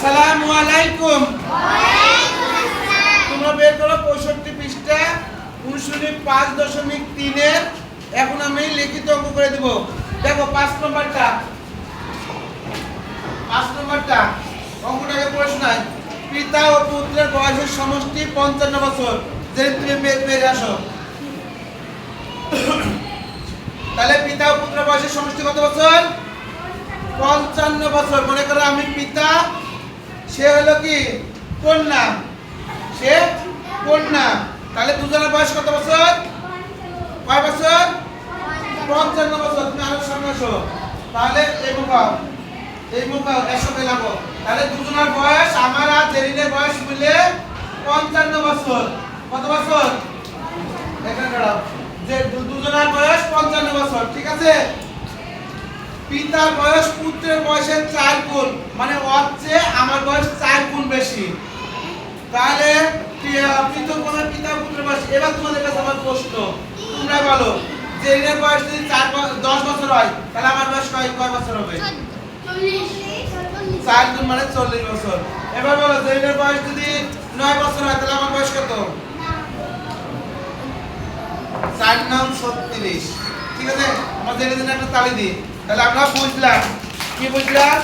আসসালামু আলাইকুম। তোমরা বের করো 65 পৃষ্ঠা অনুশীলনী 5.3 এর। এখন আমি লিখিত অঙ্ক করে দেব। দেখো 5 নম্বরটা অঙ্কটাকে পড়ে শোনাই। পিতা ও পুত্রের বয়সের সমষ্টি 55 বছর। যে তুমি বের আসো, তাহলে পিতা ও পুত্রের বয়সের সমষ্টি কত বছর? 55 বছর। মনে করো আমি পিতা, সে হলো কি কন্যা, সে কন্যা। তাহলে দুজনের বয়স কত বছর? কয় বছর? 55 বছর। তুমি আরো সামনে আসো। তাহলে এই মুখাও একসাথে লাগো। তাহলে দুজনের বয়স, আমার আর জেরিনের বয়স মিলে 55 বছর। কত বছর? এখানে দাঁড়াও। যে দুজনের বয়স 55 বছর, ঠিক আছে? পিতার বয়স পুত্রের বয়সের 4 গুণ, মানে ওর চেয়ে আমার বয়স 4 গুণ বেশি। তাহলে পিতা পুত্রের বয়স। এবার তোমাদের কাছে আমার প্রশ্ন, তোমরা বলো জেরিনের বয়স যদি 10 বছর হয়, তাহলে আমার বয়স কয় বছর হবে? 4 গুণ মানে 40 বছর। এবার বলো জেরিনের বয়স যদি 9 বছর হয়, তাহলে আমার বয়স কত? 4 9 36। ঠিক আছে, আমরা জেনে জেনে একটা তালি দিই। তাহলে আমরা বুঝলাম কি বুঝলাম?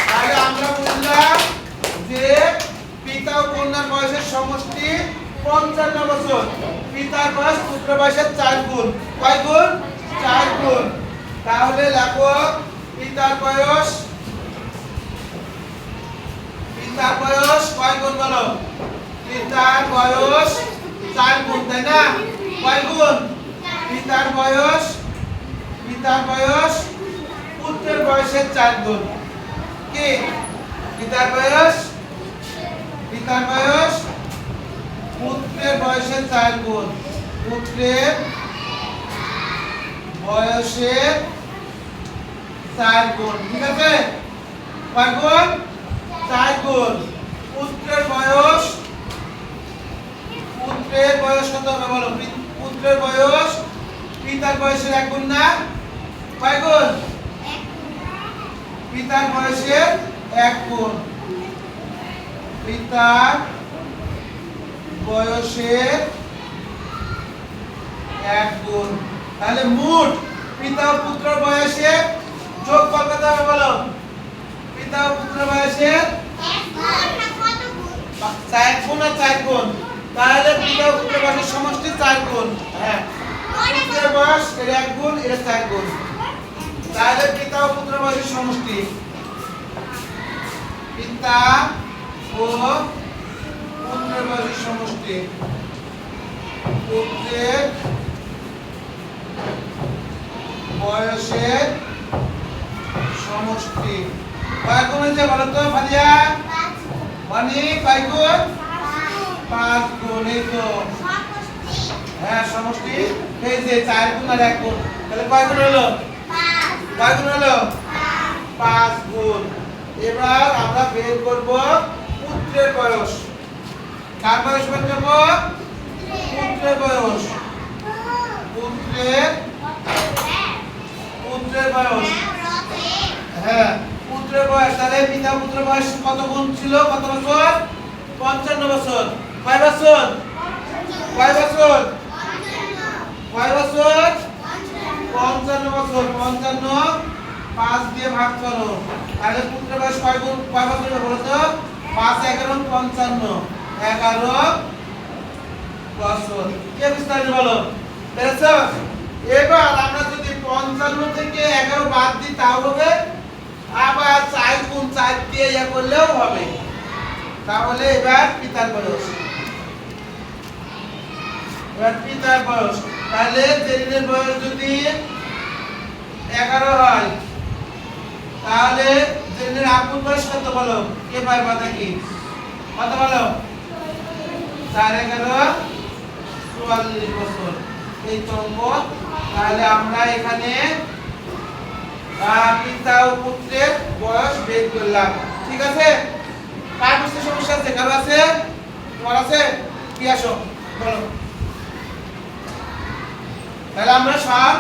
তাহলে আমরা বুঝলাম যে পিতা ও কন্যার বয়সের সমষ্টি 55 বছর। পিতার বয়স পুত্রের বয়সের 4 গুণ। কয় গুণ? 4 গুণ। তাহলে লেখো পিতার বয়স কয় গুণ বলো? পিতার বয়স 4 গুণ, তাই না? কয় গুণ? পিতার বয়স পুত্রের বয়সের 4 গুণ। কি? পিতার বয়স পুত্রের বয়সের 4 গুণ। পুত্রের বয়সের 4 গুণ, ঠিক আছে? কয় গুণ? 4 গুণ। পুত্রের বয়স কত হবে বলো? পুত্রের বয়স পিতার বয়সের 1 গুণ না? কয় গুণ? পিতার বয়সের 1 গুণ। পিতার বয়সের 1 গুণ। তাহলে মোট পিতা ও পুত্রের বয়সের যোগ কত হবে বলো? পিতা ও পুত্রের বয়সের 1 গুণ আর 4 গুণ। তাহলে পিতা ও পুত্রের বয়সের সমষ্টি 4 গুণ। হ্যাঁ, পুত্রের বয়স এর 1 গুণ, এর 4 গুণ। তাহলে পিতা ও পুত্রের বয়সের সমষ্টি, পিতা ও পুত্রের বয়সের সমষ্টি, পুত্রের বয়সের সমষ্টি কয় গুণ হয়েছে বলো তো ফাদিয়া? মানে কয় গুণ? 5 গুণ। এই তো, হ্যাঁ, সমষ্টি এই যে 4 গুণ আর 1 গুণ। তাহলে কয় গুণ হলো? 5। কয় গুণ হলো? 5 গুণ। এবার আমরা বের করব পুত্রের বয়স। কার বয়স বের করব? পুত্রের বয়স। পুত্রের বয়স, হ্যাঁ, পুত্রের বয়স। তাহলে পিতা পুত্রের বয়স কত গুণ ছিল? কত বছর? 55 বছর। কয় বছর? 55 বছর। 55 5 দিয়ে ভাগ করো। তাহলে পুত্রের বয়স কয় বছর বলো তো? 5 11 55, 11 বছর। কি বিস্তারিত বলো? পেরেছো? এবার আমরা যদি 55 থেকে 11 বাদ দিই, তাও হবে। আবার 4 গুণ 4 দিয়ে ইয়া করলেও হবে। তাহলে এবার পিতার বয়স, তাহলে জেরিনের বয়স যদি 11 হয়, তাহলে জেরিনের আপুর বয়স কত বলো? কে পারবা নাকি? কত বলো? 4 11 44 বছর। এই তো অঙ্ক। তাহলে আমরা এখানে পিতা ও পুত্রের বয়স বের করলাম, ঠিক আছে? কার বুঝতে সমস্যা আছে? কারো আছে? তোমার আছে? কি আসো বলো। তাহলে আমরা সব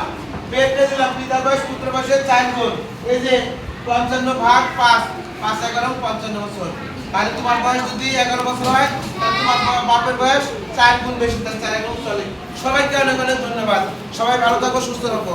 বের করে দিলাম পিতার বয়স পুত্র বয়সের 4 গুণ। এই যে 55 ভাগ 5, 5 11 55 বছর। তাহলে তোমার বয়স যদি 11 বছর হয় তাহলে তোমার বাপের বয়স 4 গুণ বেশি, তাহলে 4 গুণ চলে। সবাইকে অনেক অনেক ধন্যবাদ। সবাই ভালো থাকো, সুস্থ থাকো।